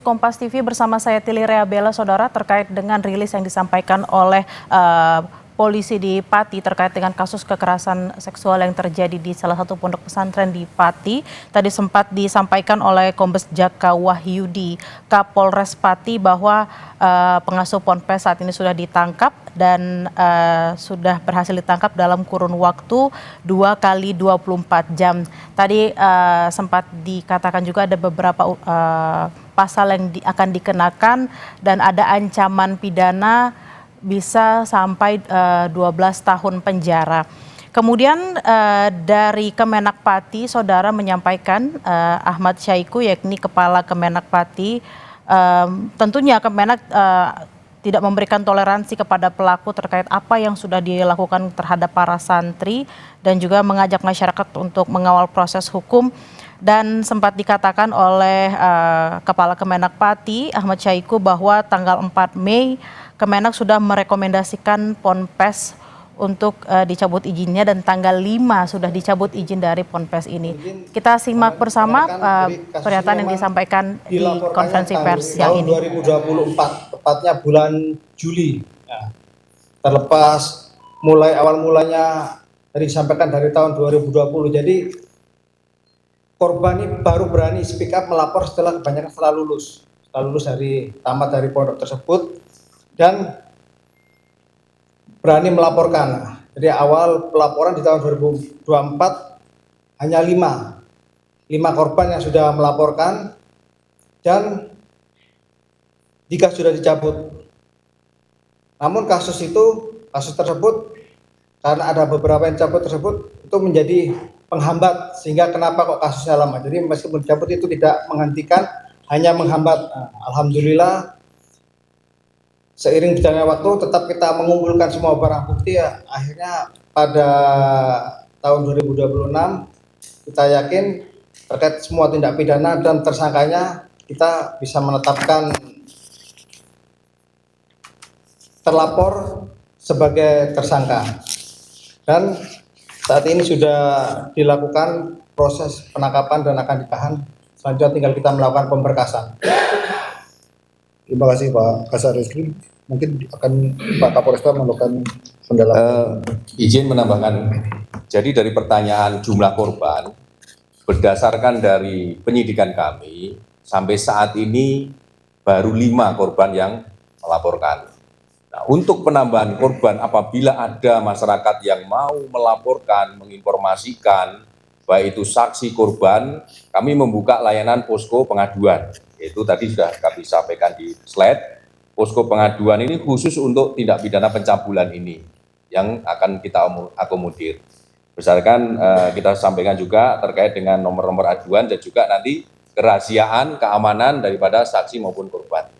Kompas TV bersama saya Tili Reabella, saudara, terkait dengan rilis yang disampaikan oleh polisi di Pati terkait dengan kasus kekerasan seksual yang terjadi di salah satu pondok pesantren di Pati. Tadi sempat disampaikan oleh Kombes Jaka Wahyudi, Kapolres Pati, bahwa pengasuh ponpes saat ini sudah ditangkap dan sudah berhasil ditangkap dalam kurun waktu 2 kali 24 jam. Tadi sempat dikatakan juga ada beberapa pasal yang akan dikenakan dan ada ancaman pidana bisa sampai 12 tahun penjara. Kemudian dari Kemenak Pati, saudara, menyampaikan Ahmad Syaiqo, yakni Kepala Kemenak Pati, tentunya Kemenak tidak memberikan toleransi kepada pelaku terkait apa yang sudah dilakukan terhadap para santri dan juga mengajak masyarakat untuk mengawal proses hukum. Dan sempat dikatakan oleh Kepala Kemenak Pati, Ahmad Syaiqo, bahwa tanggal 4 Mei Kemenak sudah merekomendasikan ponpes untuk dicabut izinnya dan tanggal 5 sudah dicabut izin dari ponpes ini. Kita simak bersama pernyataan yang disampaikan di konferensi pers yang ini. Tahun 2024, tepatnya bulan Juli. Ya. Terlepas awal mulanya dari disampaikan dari tahun 2020. Jadi korban ini baru berani speak up melapor setelah kebanyakan setelah lulus dari tamat dari pondok tersebut dan berani melaporkan. Jadi awal pelaporan di tahun 2024 hanya 5 korban yang sudah melaporkan dan 3 sudah dicabut. Namun kasus tersebut karena ada beberapa yang dicabut tersebut itu menjadi penghambat sehingga kenapa kok kasusnya lama. Jadi meskipun dicabut itu tidak menghentikan, hanya menghambat. Alhamdulillah seiring berjalannya waktu tetap kita mengumpulkan semua barang bukti ya. Akhirnya pada tahun 2026 kita yakin terkait semua tindak pidana dan tersangkanya kita bisa menetapkan terlapor sebagai tersangka. Dan saat ini sudah dilakukan proses penangkapan dan akan ditahan. Selanjutnya tinggal kita melakukan pemberkasan. Terima kasih Pak Kasar Reskrim. Mungkin akan Pak Kapolresta melakukan pendalaman. Izin menambahkan, jadi dari pertanyaan jumlah korban, berdasarkan dari penyidikan kami, sampai saat ini baru 5 korban yang melaporkan. Nah, untuk penambahan korban apabila ada masyarakat yang mau melaporkan, menginformasikan, baik itu saksi korban, kami membuka layanan posko pengaduan. Yaitu tadi sudah kami sampaikan di slide, posko pengaduan ini khusus untuk tindak pidana pencabulan ini yang akan kita akomodir. Berdasarkan kita sampaikan juga terkait dengan nomor-nomor aduan dan juga nanti kerahasiaan, keamanan daripada saksi maupun korban.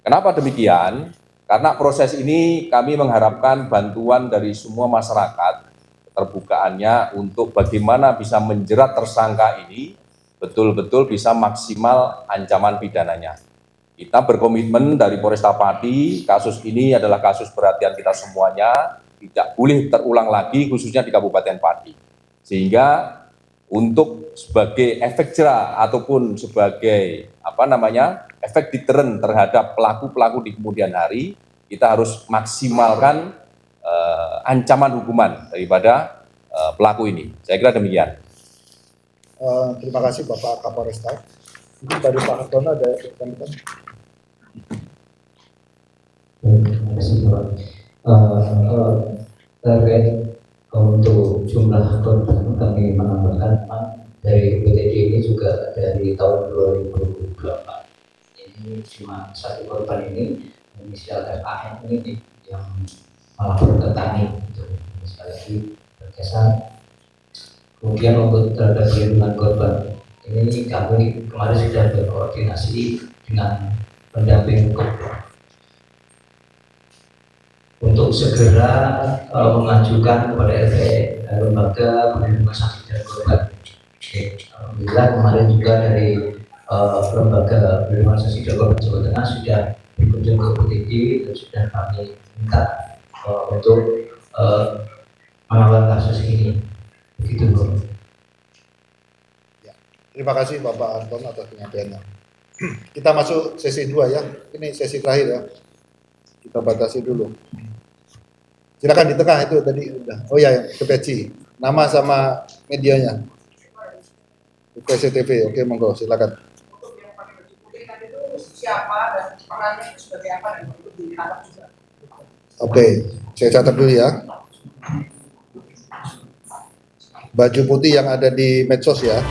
Kenapa demikian? Karena proses ini kami mengharapkan bantuan dari semua masyarakat, keterbukaannya untuk bagaimana bisa menjerat tersangka ini betul-betul bisa maksimal ancaman pidananya. Kita berkomitmen dari Polresta Pati, kasus ini adalah kasus perhatian kita semuanya, tidak boleh terulang lagi khususnya di Kabupaten Pati. Sehingga untuk sebagai efek jerah ataupun sebagai efek deteren terhadap pelaku-pelaku di kemudian hari, kita harus maksimalkan ancaman hukuman daripada pelaku ini. Saya kira demikian. Terima kasih Bapak Kapolresta. Mungkin dari Pak Hartono ada pertanyaan. Terima kasih Pak. Terkait untuk jumlah korban kami menambahkan dari BTD ini juga dari tahun 2024. Ini cuma 1 korban ini, inisial FAN ini yang melapor ke kami. Sekali lagi berkesan. Kemudian untuk terhadap perlindungan korban, ini kami kemarin sudah berkoordinasi dengan pendamping hukum untuk segera mengajukan kepada LPE, lembaga perlindungan saksi dan korban. Alhamdulillah kemarin juga dari lembaga perlindungan saksi dan korban Jawa Tengah sudah berkunjung ke BTD dan sudah kami minta untuk mengawal kasus ini. Begitu Bu. Ya. Terima kasih Bapak Hartono atas penyampaiannya. Kita masuk sesi 2 ya. Ini sesi terakhir ya. Kita batasi dulu. Silakan di tengah itu tadi udah. Oh ya, ke peci. Nama sama medianya. PCTV. Oke, monggo silakan. Untuk yang pakai baju putih tadi itu siapa dan perannya sebagai apa dan itu ditangkap juga. Oke, saya catat dulu ya. Baju putih yang ada di medsos ya.